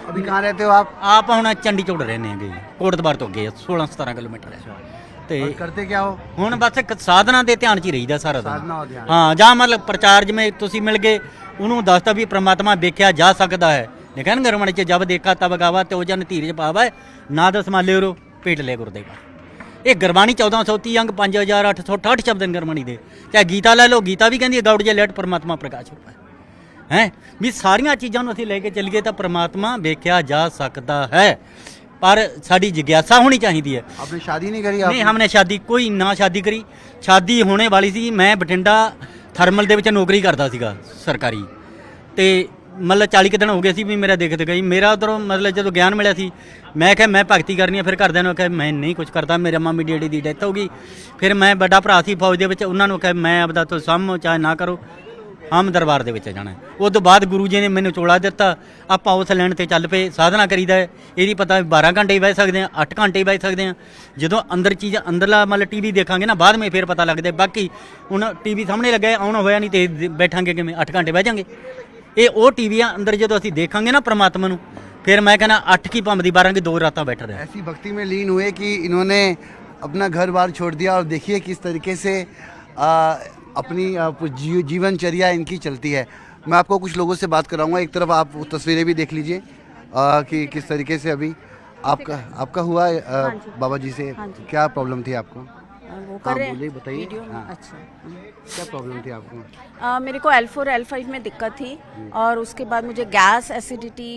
अभी कहाँ रहते हो आप? ਆਪ ਹੁਣ ਚੰਡੀ ਚੌੜ ਰਹਿੰਦੇ ਹੈਗੇ, ਕੋਟਦਵਾਰ ਤੋਂ ਅੱਗੇ 16-17 ਕਿਲੋਮੀਟਰ ਹੈ। ਤੇ और करते क्या हो? ਹੁਣ ਬਸ ਇੱਕ ਸਾਧਨਾ ਦੇ ਧਿਆਨ 'ਚ ਹੀ ਰਹੀਦਾ ਸਾਰਾ ਦਿਨ। साधना और ध्यान। ਹਾਂ, ਜਾਂ ਮਤਲਬ ਪ੍ਰਚਾਰ, ਜਿਵੇਂ ਤੁਸੀਂ ਮਿਲ ਗਏ, ਉਹਨੂੰ ਦੱਸਦਾ ਵੀ ਪ੍ਰਮਾਤਮਾ ਵੇਖਿਆ ਜਾ ਸਕਦਾ ਹੈ। ਲਿਖਿਆ ਨਾ ਗੁਰਬਾਣੀ 'ਚ, ਜਬ ਦੇਖਾ ਤਬ ਗਾਵਾ ਤੇ ਉਹ ਜਨ ਧੀਰਜ ਪਾਵਾ, ਨਾ ਦਸ ਮਾਲੇ ਰੋ ਭੇਟ ਲੈ ਗੁਰਦੇਵਾ। ਇਹ ਗੁਰਬਾਣੀ 1430 ਅੰਗ 5868 ਸ਼ਬਦ ਨੇ ਗੁਰਬਾਣੀ ਦੇ। ਚਾਹੇ ਗੀਤਾ ਲੈ ਲਓ, ਗੀਤਾ ਵੀ ਕਹਿੰਦੀ ਹੈ ਗੌੜ ਜੇ ਲੈਟ ਪਰਮਾਤਮਾ ਪ੍ਰਕਾਸ਼ ਰੂਪ ਹੈ। ਹੈ ਵੀ ਸਾਰੀਆਂ ਚੀਜ਼ਾਂ ਨੂੰ ਅਸੀਂ ਲੈ ਕੇ ਚੱਲੀਏ ਤਾਂ ਪ੍ਰਮਾਤਮਾ ਵੇਖਿਆ ਜਾ ਸਕਦਾ ਹੈ, ਪਰ ਸਾਡੀ ਜਿਗਿਆਸਾ ਹੋਣੀ ਚਾਹੀਦੀ ਹੈ। आपने शादी नहीं करी? नहीं हमने शादी कोई ना शादी करी, शादी होने वाली सी। मैं बठिंडा थर्मल ਦੇ ਵਿੱਚ ਨੌਕਰੀ ਕਰਦਾ ਸੀਗਾ ਸਰਕਾਰੀ, ਤੇ ਮਤਲਬ 40 ਕੁ ਦਿਨ ਹੋ ਗਏ ਸੀ ਵੀ ਮੇਰਾ ਦੇਖਦੇ ਗਈ। ਮੇਰਾ ਉਧਰੋਂ ਮਤਲਬ ਜਦੋਂ ਗਿਆਨ ਮਿਲਿਆ ਸੀ, ਮੈਂ ਕਿਹਾ ਮੈਂ ਭਗਤੀ ਕਰਨੀ ਹੈ। ਫਿਰ ਘਰਦਿਆਂ ਨੂੰ ਕਿਹਾ ਮੈਂ ਨਹੀਂ ਕੁਝ ਕਰਦਾ, ਮੇਰੇ ਮੰਮੀ ਡੈਡੀ ਦੀ ਡੈਥ ਹੋ ਗਈ। ਫਿਰ ਮੈਂ ਵੱਡਾ ਭਰਾ ਸੀ ਫੌਜ ਦੇ ਵਿੱਚ, ਉਹਨਾਂ ਨੂੰ ਕਿਹਾ ਮੈਂ ਆਪਦਾ ਤੋਂ ਸਾਂਭੋ ਚਾਹੇ ਨਾ ਕਰੋ, ਹਮ ਦਰਬਾਰ ਦੇ ਵਿੱਚ ਜਾਣਾ। ਉਸ ਤੋਂ ਬਾਅਦ ਗੁਰੂ ਜੀ ਨੇ ਮੈਨੂੰ ਚੋਲਾ ਦਿੱਤਾ, ਆਪਾਂ ਉਸ ਲਾਈਨ ਤੇ ਚੱਲ ਪਏ। ਸਾਧਨਾ ਕਰੀਦਾ ਹੈ, ਇਹ ਨਹੀਂ ਪਤਾ 12 ਘੰਟੇ ਹੀ ਬਹਿ ਸਕਦੇ ਹਾਂ, 8 ਘੰਟੇ ਹੀ ਬਹਿ ਸਕਦੇ ਹਾਂ। ਜਦੋਂ ਅੰਦਰ ਚੀਜ਼ ਅੰਦਰਲਾ ਮਤਲਬ ਟੀਵੀ ਦੇਖਾਂਗੇ ਨਾ, ਬਾਅਦ ਵਿੱਚ ਫਿਰ ਪਤਾ ਲੱਗਦਾ। ਬਾਕੀ ਹੁਣ ਟੀਵੀ ਸਾਹਮਣੇ ਲੱਗਾ, ਆਉਣਾ ਹੋਇਆ ਨਹੀਂ ਤੇ ਬੈਠਾਂਗੇ ਕਿਵੇਂ, 8 ਘੰਟੇ ਬਹਿ ਜਾਾਂਗੇ। ਇਹ ਉਹ ਟੀਵੀਆਂ ਅੰਦਰ ਜਦੋਂ ਅਸੀਂ ਦੇਖਾਂਗੇ ਨਾ ਪ੍ਰਮਾਤਮਾ ਨੂੰ, ਫਿਰ ਮੈਂ ਕਹਿੰਦਾ 8 ਕੀ ਭੰਬਦੀ 12 की 2 ਰਾਤਾਂ बैठ रहे। ऐसी भक्ति में लीन हुए कि इन्होंने अपना घर बार छोड़ दिया, और देखिए किस तरीके से अपनी जीवनचर्या इनकी चलती है। मैं आपको कुछ लोगों से बात कराऊंगा। एक तरफ आप तस्वीरें भी देख लीजिए कि किस तरीके से अभी आपका हुआ बाबा जी से। क्या प्रॉब्लम थी आपको? वो कर रहे बोलिए, हैं बताइए। वीडियो में। हाँ। अच्छा। क्या प्रॉब्लम थी आपको? मेरे को L4 L5 में दिक्कत थी और उसके बाद मुझे गैस एसिडिटी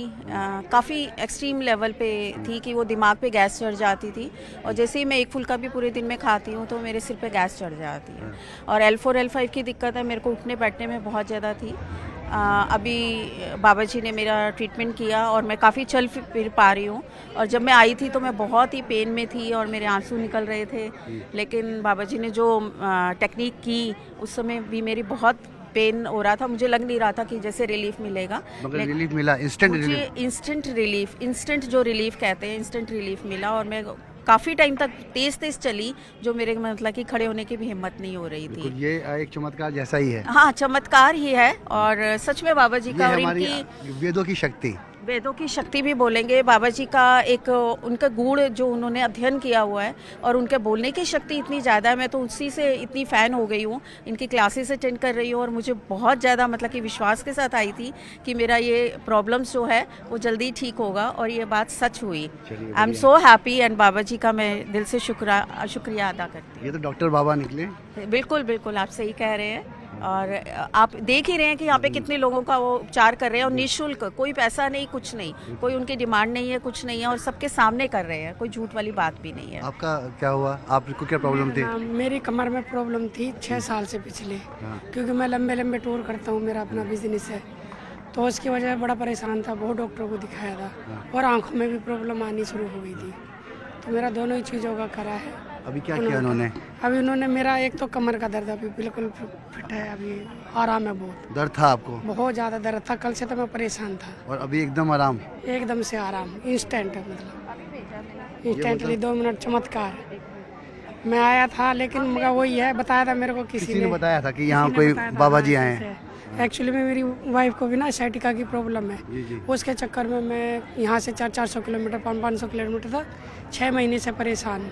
काफ़ी एक्सट्रीम लेवल पे थी कि वो दिमाग पे गैस चढ़ जाती थी और जैसे ही मैं एक फुल्का भी पूरे दिन में खाती हूँ तो मेरे सिर पे गैस चढ़ जाती है। और L4 L5 की दिक्कत है, मेरे को उठने बैठने में बहुत ज़्यादा थी। अभी बाबा जी ने मेरा ट्रीटमेंट किया और मैं काफ़ी चल फिर पा रही हूँ। और जब मैं आई थी तो मैं बहुत ही पेन में थी और मेरे आंसू निकल रहे थे, लेकिन बाबा जी ने जो टेक्निक की उस समय भी मेरी बहुत पेन हो रहा था, मुझे लग नहीं रहा था कि जैसे रिलीफ मिलेगा। मगर रिलीफ मिला, इंस्टेंट मुझे रिलीफ। इंस्टेंट जो रिलीफ कहते हैं, इंस्टेंट रिलीफ मिला और मैं काफ़ी टाइम तक तेज चली, जो मेरे मतलब कि खड़े होने की भी हिम्मत नहीं हो रही थी। ये एक चमत्कार जैसा ही है। हाँ, चमत्कार ही है और सच में बाबा जी ये का और हमारी इनकी वेदों की शक्ति। वेदों की शक्ति भी बोलेंगे। बाबा जी का एक उनका गुण जो उन्होंने अध्ययन किया हुआ है और उनके बोलने की शक्ति इतनी ज़्यादा है, मैं तो उसी से इतनी फ़ैन हो गई हूँ। इनकी क्लासेस अटेंड कर रही हूँ और मुझे बहुत ज़्यादा मतलब कि विश्वास के साथ आई थी कि मेरा ये प्रॉब्लम्स जो है वो जल्दी ठीक होगा और ये बात सच हुई। I am so happy and Baba ji का मैं दिल से शुक्रिया अदा करती ये तो डॉक्टर बाबा निकले। हूँ। बिल्कुल बिल्कुल, आप सही कह रहे हैं और आप देख ही रहे हैं कि यहाँ पे कितने लोगों का वो उपचार कर रहे हैं और निःशुल्क, कोई पैसा नहीं, कुछ नहीं, कोई उनकी डिमांड नहीं है, कुछ नहीं है और सबके सामने कर रहे हैं, कोई झूठ वाली बात भी नहीं है। आपका क्या हुआ? आपको क्या प्रॉब्लम थी? मेरी कमर में प्रॉब्लम थी 6 साल से पिछले, क्योंकि मैं लंबे लंबे टूर करता हूँ, मेरा अपना बिजनेस है, तो उसकी वजह से बड़ा परेशान था, बहुत डॉक्टरों को दिखाया था और आंखों में भी प्रॉब्लम आनी शुरू हो गई थी, तो मेरा दोनों ही चीज़ों का करा है। अभी क्या किया उन्होंने? अभी उन्होंने मेरा एक तो कमर का दर्द अभी बिल्कुल फिट है, अभी आराम है। बहुत दर्द था आपको? बहुत ज़्यादा दर्द था, कल से तो मैं परेशान था। और अभी एकदम आराम? एकदम से आराम, इंस्टेंट है, मतलब इंस्टेंटली 2 मिनट चमत्कार। मैं आया था लेकिन मगर वही है, बताया था मेरे को किसी ने बताया था कि यहाँ किसी ने कोई बताया था, बाबा जी हाँ, आए हैं। एक्चुअली में मेरी वाइफ को भी ना साइटिका की प्रॉब्लम है, उसके चक्कर में मैं यहाँ से 400 किलोमीटर 500 किलोमीटर तक 6 महीने से परेशान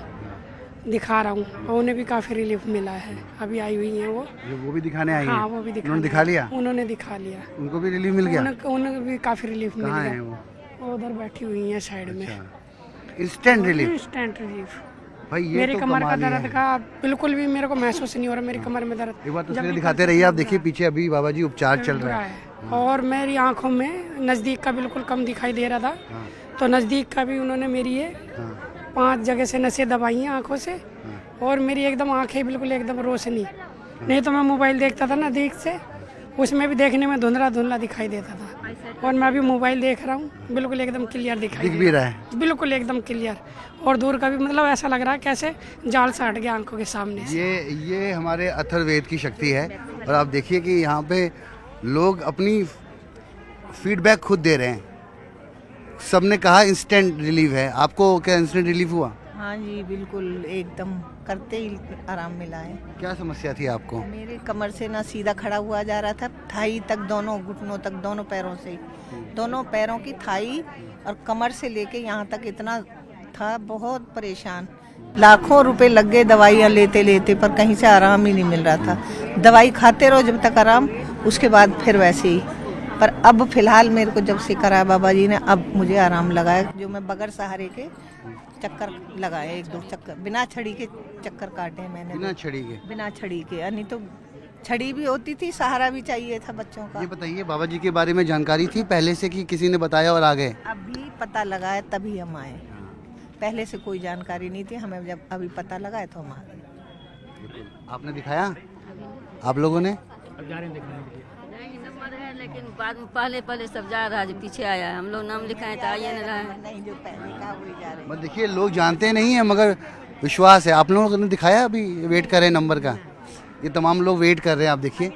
दिखा रहा हूँ और उन्हें भी काफ़ी रिलीफ मिला है। अभी आई हुई हैं वो भी दिखाने आई हैं? हाँ, वो भी उन्होंने दिखा लिया? उन्होंने दिखा लिया, उनको भी रिलीफ मिल गया? उन्हें भी काफ़ी रिलीफ मिल कहाँ गया। है वो? उधर बैठी हुई है साइड में। Instant relief? Instant relief. भाई ये मेरी तो कमर का कमाल ही दर्द है। का बिल्कुल भी मेरे को महसूस नहीं हो रहा, मेरी कमर में दर्द। एक बार जब तस्वीरें भी दिखाते रहिए, आप देखिए पीछे अभी बाबा जी उपचार चल रहा है। और मेरी आंखों में नज़दीक का बिल्कुल कम दिखाई दे रहा था, तो नज़दीक का भी उन्होंने मेरी ये 5 जगह से नसें दबाई हैं आंखों से और मेरी एकदम आंखें बिल्कुल एकदम रोशनी। नहीं तो मैं मोबाइल देखता था नज़दीक से, उसमें भी देखने में धुंधला धुंधला दिखाई देता था और मैं अभी मोबाइल देख रहा हूँ, बिल्कुल एकदम क्लियर दिखाई दिख भी रहा है, बिल्कुल एकदम क्लियर। और दूर का भी मतलब ऐसा लग रहा है कैसे जाल से हट गया आंखों के सामने से। ये हमारे अथर्ववेद की शक्ति है। और आप देखिए कि यहाँ पे लोग अपनी फीडबैक खुद दे रहे हैं। सबने कहा इंस्टेंट रिलीफ है, आपको क्या इंस्टेंट रिलीफ हुआ? हाँ जी, बिल्कुल एकदम करते ही आराम मिला है। क्या समस्या थी आपको? मेरे कमर से ना सीधा खड़ा हुआ जा रहा था, थाई तक, दोनों घुटनों तक, दोनों पैरों से, दोनों पैरों की थाई और कमर से लेके यहाँ तक इतना था, बहुत परेशान। लाखों रुपए लग गए दवाइयाँ लेते लेते, पर कहीं से आराम ही नहीं मिल रहा था। दवाई खाते रहो जब तक आराम, उसके बाद फिर वैसे ही। पर अब फिलहाल मेरे को जब से करा बाबा जी ने, अब मुझे आराम लगा है। जो मैं बगैर सहारे के चक्कर लगाए, 1-2 चक्कर बिना छड़ी के चक्कर काटे मैंने। बिना छड़ी के? बिना छड़ी के, नहीं तो छड़ी भी होती थी, सहारा भी चाहिए था बच्चों का। ये बताइए, बाबा जी के बारे में जानकारी थी पहले से कि किसी ने बताया और आ गए? अभी पता लगा है तभी हम आए, पहले से कोई जानकारी नहीं थी हमें, जब अभी पता लगा है तो हम आ गए। आपने दिखाया? आप लोगों ने? लेकिन बाद में पहले सब जा रहा है, जो पीछे आया है। हम लोग नाम लिखाए तो आइए नहीं रहा है। नहीं, जो पहले का वही जा रहे हैं। बस देखिए, लोग जानते नहीं है मगर विश्वास है। आप लोगों ने दिखाया? अभी वेट कर रहे हैं नंबर का, ये तमाम लोग वेट कर रहे हैं। आप देखिए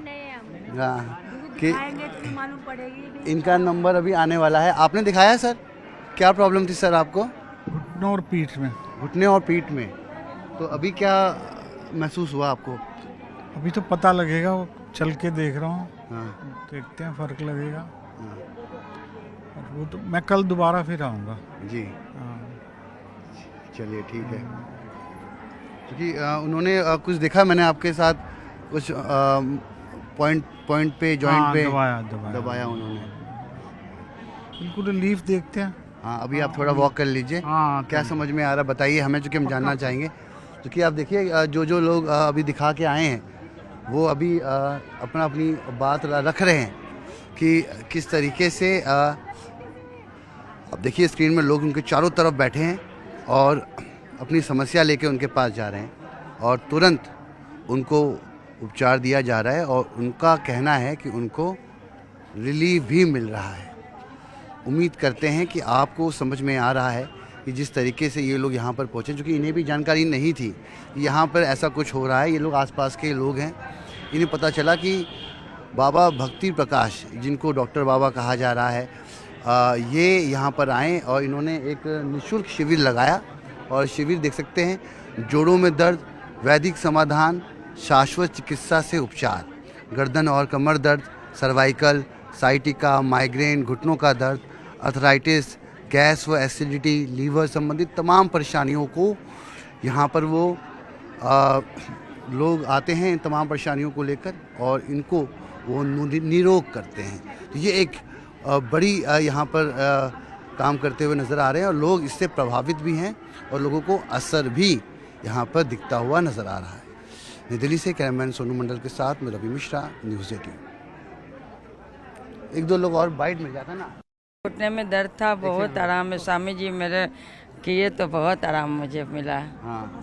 हाँ कि इनका नंबर अभी आने वाला है। आपने दिखाया सर? क्या प्रॉब्लम थी सर आपको? घुटनों और पीठ में। घुटने और पीठ में। तो अभी क्या महसूस हुआ आपको? अभी तो पता लगेगा, वो चल के देख रहा हूँ, हाँ। देखते हैं फ़र्क लगेगा। और वो तो मैं कल दोबारा फिर आऊँगा जी। हाँ। चलिए ठीक है। क्योंकि उन्होंने कुछ देखा, मैंने आपके साथ कुछ पॉइंट पे, जॉइंट हाँ, पे दबाया उन्होंने। बिल्कुल रिलीफ देखते हैं। हाँ, अभी आप थोड़ा वॉक कर लीजिए। हाँ, क्या समझ में आ रहा बताइए हमें, चूँकि हम जानना चाहेंगे। तो कि आप देखिए जो लोग अभी दिखा के आए हैं वो अभी अपनी बात रख रहे हैं कि किस तरीके से अब देखिए स्क्रीन में लोग उनके चारों तरफ बैठे हैं और अपनी समस्या लेके उनके पास जा रहे हैं और तुरंत उनको उपचार दिया जा रहा है और उनका कहना है कि उनको रिलीफ भी मिल रहा है। उम्मीद करते हैं कि आपको समझ में आ रहा है कि जिस तरीके से ये लोग यहाँ पर पहुँचे, क्योंकि इन्हें भी जानकारी नहीं थी कि यहाँ पर ऐसा कुछ हो रहा है। ये लोग आसपास के लोग हैं, इन्हें पता चला कि बाबा भक्ति प्रकाश, जिनको डॉक्टर बाबा कहा जा रहा है, ये यहाँ पर आए और इन्होंने एक निःशुल्क शिविर लगाया। और शिविर देख सकते हैं, जोड़ों में दर्द, वैदिक समाधान, शाश्वत चिकित्सा से उपचार, गर्दन और कमर दर्द, सर्वाइकल, साइटिका, माइग्रेन, घुटनों का दर्द, अर्थराइटिस, गैस व एसिडिटी, लीवर संबंधित तमाम परेशानियों को यहाँ पर वो लोग आते हैं तमाम परेशानियों को लेकर और इनको वो निरोग करते हैं। तो ये एक बड़ी यहाँ पर काम करते हुए नज़र आ रहे हैं और लोग इससे प्रभावित भी हैं और लोगों को असर भी यहाँ पर दिखता हुआ नज़र आ रहा है। नई दिल्ली से कैमरामैन सोनू मंडल के साथ मैं रवि मिश्रा, न्यूज़ 18। एक दो लोग और बाइट मिल जाता ना। घुटने में दर्द था, बहुत आराम है। स्वामी जी मेरे किए तो बहुत आराम मुझे मिला। हाँ।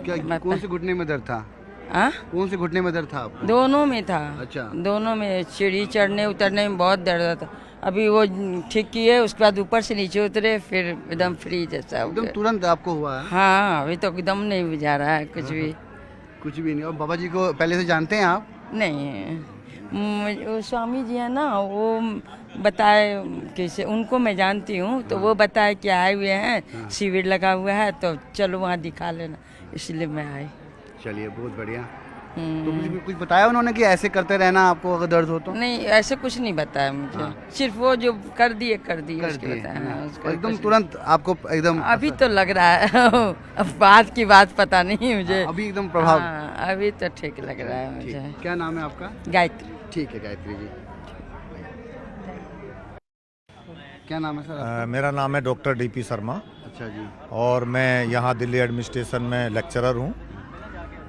क्या कौन से घुटने में दर्द था? कौन से घुटने में दर्द था आपको? दोनों में था। अच्छा। दोनों में, सीढ़ी चढ़ने उतरने में बहुत दर्द था। अभी वो ठीक किए, उसके बाद ऊपर से नीचे उतरे, फिर एकदम फ्री जैसा हो एकदम गया। तुरंत आपको हुआ है? हाँ, अभी तो एकदम नहीं बुझा रहा है कुछ भी। कुछ भी नहीं। और बाबा जी को पहले से जानते हैं आप? नहीं, वो स्वामी जी है ना, वो बताए कैसे, उनको मैं जानती हूँ, तो वो बताए कि आए हुए हैं, शिविर लगा हुआ है, तो चलो वहाँ दिखा लेना, इसलिए मैं आई। चलिए, बहुत बढ़िया। तो कुछ बताया उन्होंने कि ऐसे करते रहना आपको अगर दर्द हो तो? नहीं, ऐसे कुछ नहीं बताया मुझे। सिर्फ वो जो कर दिए उसके बताया। एकदम तुरंत आपको एकदम अभी तो लग रहा है अब बाद की बात पता नहीं मुझे। अभी एकदम प्रभाव? अभी तो ठीक लग रहा है मुझे। क्या नाम है आपका? गायत्री। ठीक है गायत्री जी। क्या नाम है सर? मेरा नाम है डॉक्टर DP शर्मा। अच्छा जी। और मैं यहाँ दिल्ली एडमिनिस्ट्रेशन में लेक्चरर हूँ।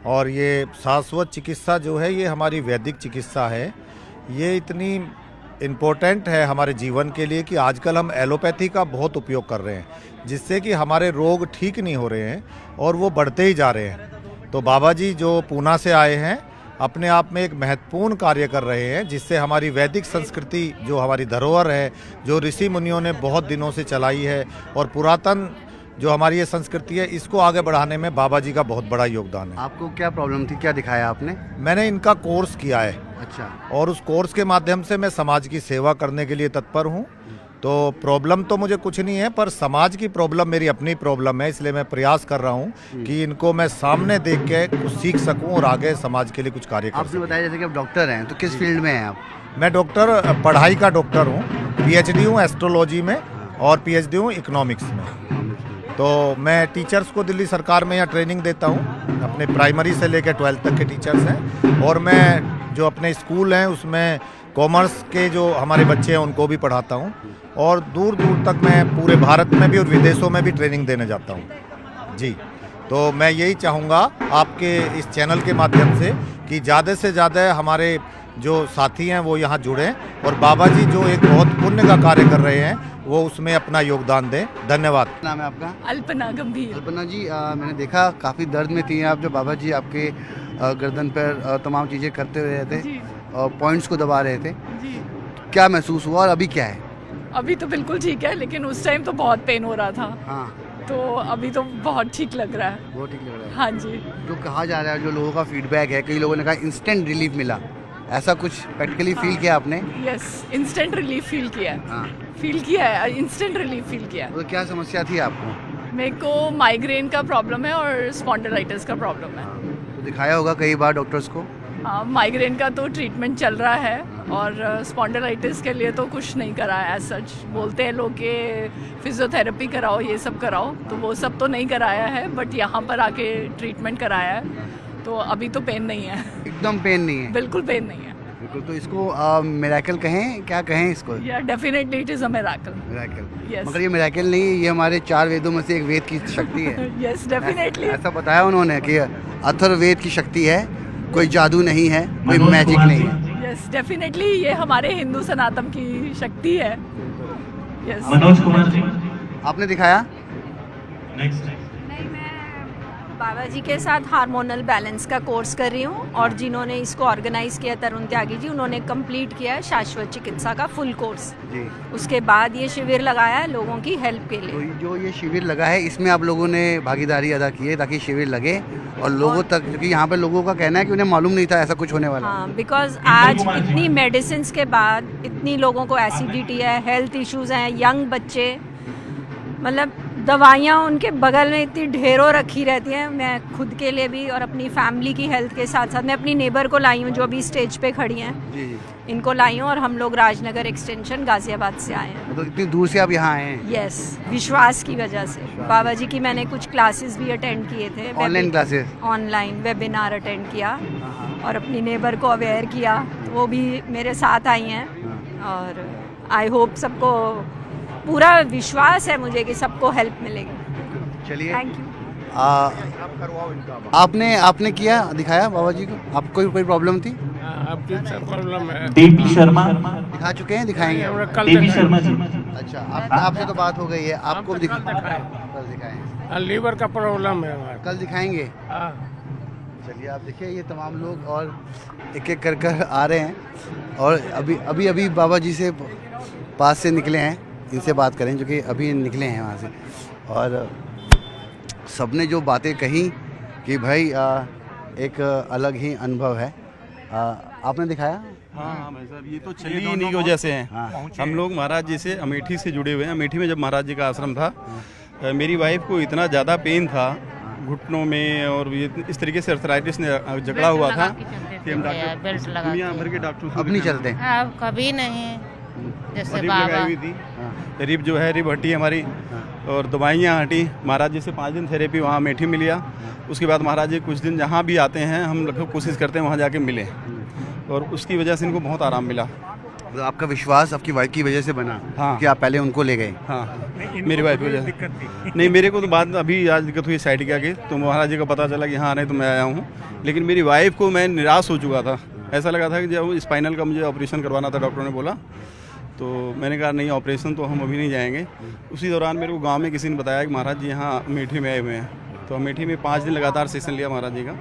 और ये शाश्वत चिकित्सा जो है, ये हमारी वैदिक चिकित्सा है। ये इतनी इम्पोर्टेंट है हमारे जीवन के लिए कि आजकल हम एलोपैथी का बहुत उपयोग कर रहे हैं, जिससे कि हमारे रोग ठीक नहीं हो रहे हैं और वो बढ़ते ही जा रहे हैं। तो बाबा जी जो पूना से आए हैं, अपने आप में एक महत्वपूर्ण कार्य कर रहे हैं, जिससे हमारी वैदिक संस्कृति जो हमारी धरोहर है, जो ऋषि मुनियों ने बहुत दिनों से चलाई है, और पुरातन जो हमारी ये संस्कृति है, इसको आगे बढ़ाने में बाबा जी का बहुत बड़ा योगदान है। आपको क्या प्रॉब्लम थी, क्या दिखाया आपने? मैंने इनका कोर्स किया है। अच्छा। और उस कोर्स के माध्यम से मैं समाज की सेवा करने के लिए तत्पर हूँ। तो प्रॉब्लम तो मुझे कुछ नहीं है, पर समाज की प्रॉब्लम मेरी अपनी प्रॉब्लम है, इसलिए मैं प्रयास कर रहा हूँ कि इनको मैं सामने देख के कुछ सीख सकूँ और आगे समाज के लिए कुछ कार्य कर सकूँ। आपने बताया जैसे कि आप डॉक्टर हैं, तो किस फील्ड में हैं आप? मैं डॉक्टर, पढ़ाई का डॉक्टर हूँ। PhD हूँ एस्ट्रोलॉजी में और PhD हूँ इकोनॉमिक्स में। तो मैं टीचर्स को दिल्ली सरकार में यहाँ ट्रेनिंग देता हूँ। अपने प्राइमरी से लेकर 12th तक के टीचर्स हैं। और मैं जो अपने स्कूल हैं उसमें कॉमर्स के जो हमारे बच्चे हैं उनको भी पढ़ाता हूँ। और दूर दूर तक मैं पूरे भारत में भी और विदेशों में भी ट्रेनिंग देने जाता हूँ जी। तो मैं यही चाहूँगा आपके इस चैनल के माध्यम से कि ज़्यादा से ज़्यादा हमारे जो साथी हैं वो यहाँ जुड़ें और बाबा जी जो एक बहुत पुण्य का कार्य कर रहे हैं वो उसमें अपना योगदान दें। धन्यवाद। नाम है आपका? अल्पना गंभीर। अल्पना जी, मैंने देखा काफ़ी दर्द में थी आप, जब बाबा जी आपके गर्दन पर तमाम चीज़ें करते हुए थे और पॉइंट्स को दबा रहे थे जी। क्या महसूस हुआ और अभी क्या है? अभी तो बिल्कुल ठीक है, लेकिन उस टाइम तो बहुत पेन हो रहा था। हाँ। तो अभी तो बहुत ठीक लग रहा है। बहुत ठीक लग रहा है। हाँ जी। जो कहा जा रहा है, जो लोगों का फीडबैक है, कई लोगों ने कहा इंस्टेंट रिलीफ मिला, ऐसा कुछ प्रैक्टिकली फील किया आपने? यस, इंस्टेंट रिलीफ फील किया है। हाँ। फील किया है, इंस्टेंट रिलीफ फील किया है। तो क्या समस्या थी आपको? मेरे को माइग्रेन का प्रॉब्लम है और स्पॉन्डिलाइटिस का प्रॉब्लम है। तो दिखाया होगा कई बार डॉक्टर्स को? माइग्रेन का तो ट्रीटमेंट चल रहा है और स्पॉन्डिलाइटिस के लिए तो कुछ नहीं करा है एज सच। बोलते हैं लोग कि फिजियोथेरेपी कराओ, ये सब कराओ, तो वो सब तो नहीं कराया है, बट यहाँ पर आके ट्रीटमेंट कराया है। तो अभी तो पेन नहीं है। एकदम पेन नहीं है? बिल्कुल पेन नहीं है। बिल्कुल। तो इसको मिरेकल कहें, क्या कहें इसको? या definitely it is a miracle. Miracle. Yes. मगर ये मिरेकल नहीं, ये हमारे 4 वेदों में से एक वेद की शक्ति है। Yes definitely. ऐसा बताया उन्होंने कि अथर्ववेद की शक्ति है, कोई जादू नहीं है, कोई मैजिक नहीं है। यस डेफिनेटली ये हमारे हिंदू सनातन की शक्ति है। यस। मनोज कुमार जी आपने दिखाया? नेक्स्ट। नहीं, मैं बाबा जी के साथ हार्मोनल बैलेंस का कोर्स कर रही हूँ और जिन्होंने इसको ऑर्गेनाइज किया तरुण त्यागी जी, उन्होंने कंप्लीट किया है शाश्वत चिकित्सा का फुल कोर्स। जी। उसके बाद ये शिविर लगाया है लोगों की हेल्प के तो लिए। जो ये शिविर लगा है, इसमें आप लोगों ने भागीदारी अदा की है ताकि शिविर लगे और लोगों तक, क्योंकि यहाँ पे लोगों का कहना है कि उन्हें मालूम नहीं था ऐसा कुछ होने वाला। हाँ, बिकॉज आज इतनी मेडिसिन के बाद इतनी लोगों को एसिडिटी है, हेल्थ इश्यूज हैं, यंग बच्चे, मतलब दवाइयाँ उनके बगल में इतनी ढेरों रखी रहती हैं। मैं खुद के लिए भी और अपनी फैमिली की हेल्थ के साथ साथ मैं अपनी नेबर को लाई हूँ जो अभी स्टेज पे खड़ी हैं। जी जी। इनको लाई हूँ और हम लोग राजनगर एक्सटेंशन गाजियाबाद से आए हैं। तो इतनी दूर से आप यहाँ आए हैं? यस, विश्वास की वजह से। बाबा जी की मैंने कुछ क्लासेस भी अटेंड किए थे। Online classes? Online webinar attend किया और अपनी नेबर को अवेयर किया, वो भी मेरे साथ आई हैं। और आई होप सबको पूरा विश्वास है मुझे कि सबको हेल्प मिलेगी। चलिए, थैंक यू। आपने किया, दिखाया बाबा जी को? आपको कोई प्रॉब्लम थी? प्रॉब्लम है। देवी शर्मा। दिखा चुके हैं, दिखाएंगे? देवी शर्मा जी। अच्छा, आपसे तो बात हो गई है, आपको कल दिखाएं? लीवर का प्रॉब्लम है हमारा। कल दिखाएंगे? चलिए, आप देखिए ये तमाम लोग और एक एक कर आ रहे हैं और अभी बाबा जी से पास से निकले हैं। इनसे बात करें जो कि अभी निकले हैं वहाँ से, और सबने जो बातें कही कि भाई एक अलग ही अनुभव है। आपने दिखाया? हाँ भाई साहब, ये तो चली इन्हीं की वजह से हैं। हाँ। हम लोग महाराज जी से अमेठी से जुड़े हुए हैं। अमेठी में जब महाराज जी का आश्रम था, मेरी वाइफ को इतना ज़्यादा पेन था घुटनों में और ये इस तरीके से अर्थराइटिस ने जकड़ा हुआ था कि हम डॉक्टर दुनिया भर के डॉक्टरों से अब नहीं चलते? अब कभी नहीं, जैसे रिब लगाई हुई थी। रिब जो है, रिब हटी हमारी और दवाइयाँ हटी। महाराज जी से 5 दिन थेरेपी वहाँ अमेठी में लिया। उसके बाद महाराज जी कुछ दिन जहाँ भी आते हैं हम लगभग कोशिश करते हैं वहाँ जाके मिले और उसकी वजह से इनको बहुत आराम मिला। तो आपका विश्वास आपकी वाइफ की वजह से बना? हाँ। कि आप पहले उनको ले गए? हाँ, मेरी वाइफ की वजह से नहीं, मेरे को तो बाद अभी आज दिक्कत हुई साइड के, तो महाराज जी का पता चला कि हाँ नहीं, तो मैं आया हूँ। लेकिन मेरी वाइफ को मैं निराश हो चुका था। ऐसा लगा था कि जब स्पाइनल का मुझे ऑपरेशन करवाना था, डॉक्टरों ने बोला, तो मैंने कहा नहीं, ऑपरेशन तो हम अभी नहीं जाएंगे। उसी दौरान मेरे को गांव में किसी ने बताया कि महाराज जी यहाँ अमेठी में आए हुए हैं। तो अमेठी में 5 दिन लगातार सेशन लिया महाराज जी का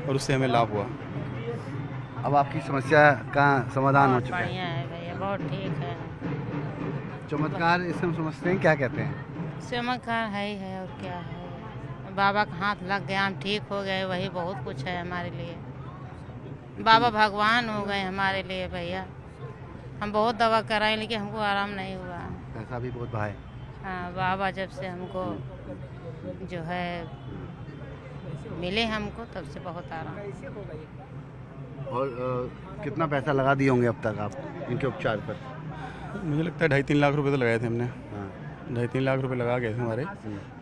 और उससे हमें लाभ हुआ। अब आपकी समस्या का समाधान हो चुका है? बढ़िया है भैया, बहुत ठीक है। चमत्कार इसे हम समझते हैं, क्या कहते हैं? चमत्कार है ही है, और क्या है। बाबा का हाथ लग गया, हम ठीक हो गए, वही बहुत कुछ है हमारे लिए। बाबा भगवान हो गए हमारे लिए भैया। हम बहुत दवा कराए लेकिन हमको आराम नहीं हुआ। पैसा भी बहुत भाई। हाँ, बाबा जब से हमको जो है मिले हमको, तब से बहुत आराम। और कितना पैसा लगा दिए होंगे अब तक आप इनके उपचार पर? मुझे लगता है 2.5-3 लाख रुपए तो लगाए थे हमने। हाँ। 2.5-3 लाख रुपए लगा गए थे हमारे।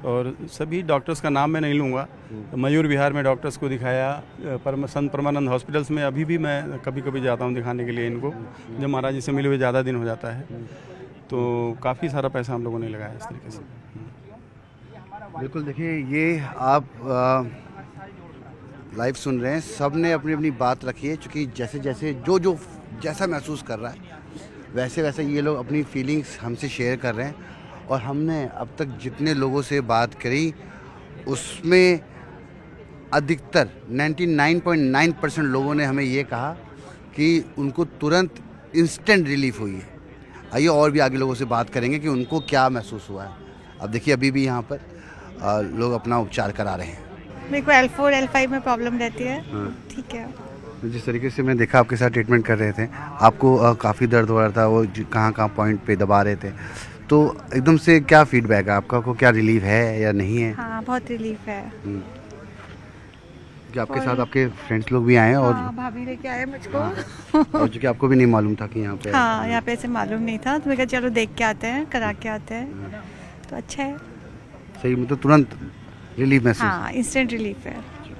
और सभी डॉक्टर्स का नाम मैं नहीं लूँगा। मयूर विहार में डॉक्टर्स को दिखाया, संत परमानंद हॉस्पिटल्स में अभी भी मैं कभी कभी जाता हूँ दिखाने के लिए इनको, जब महाराज जी से मिले हुए ज़्यादा दिन हो जाता है। तो काफ़ी सारा पैसा हम लोगों ने लगाया इस तरीके से। बिल्कुल, देखिए ये आप लाइव सुन रहे हैं, सब ने अपनी अपनी बात रखी है, क्योंकि जैसे जैसे जो जैसा महसूस कर रहा है वैसे वैसे ये लोग अपनी फीलिंग्स हमसे शेयर कर रहे हैं। और हमने अब तक जितने लोगों से बात करी उसमें अधिकतर 99.9% लोगों ने हमें ये कहा कि उनको तुरंत इंस्टेंट रिलीफ हुई है। आइए और भी आगे लोगों से बात करेंगे कि उनको क्या महसूस हुआ है। अब देखिए अभी भी यहाँ पर लोग अपना उपचार करा रहे हैं। मेरे को L4 L5 में प्रॉब्लम रहती है। ठीक है। जिस तरीके से मैं देखा आपके साथ ट्रीटमेंट कर रहे थे, आपको काफ़ी दर्द हो रहा था, वो कहाँ पॉइंट पे दबा रहे थे, तो एकदम से क्या फीडबैक है आपका? को क्या रिलीफ है या नहीं है? हाँ, बहुत रिलीफ है। कि आपके साथ आपके फ्रेंड्स लोग भी आए हैं? और हाँ, भाभी लेके आए मुझको। और जो कि आपको भी नहीं मालूम था कि यहाँ पे? हाँ, यहाँ पे ऐसे मालूम नहीं था, तो मैं कहा चलो देख के आते हैं, करा के आते हैं, तो अच्छा है। सही, मतलब तुरंत रिलीफ महसूस? हाँ, इंस्टेंट रिलीफ है।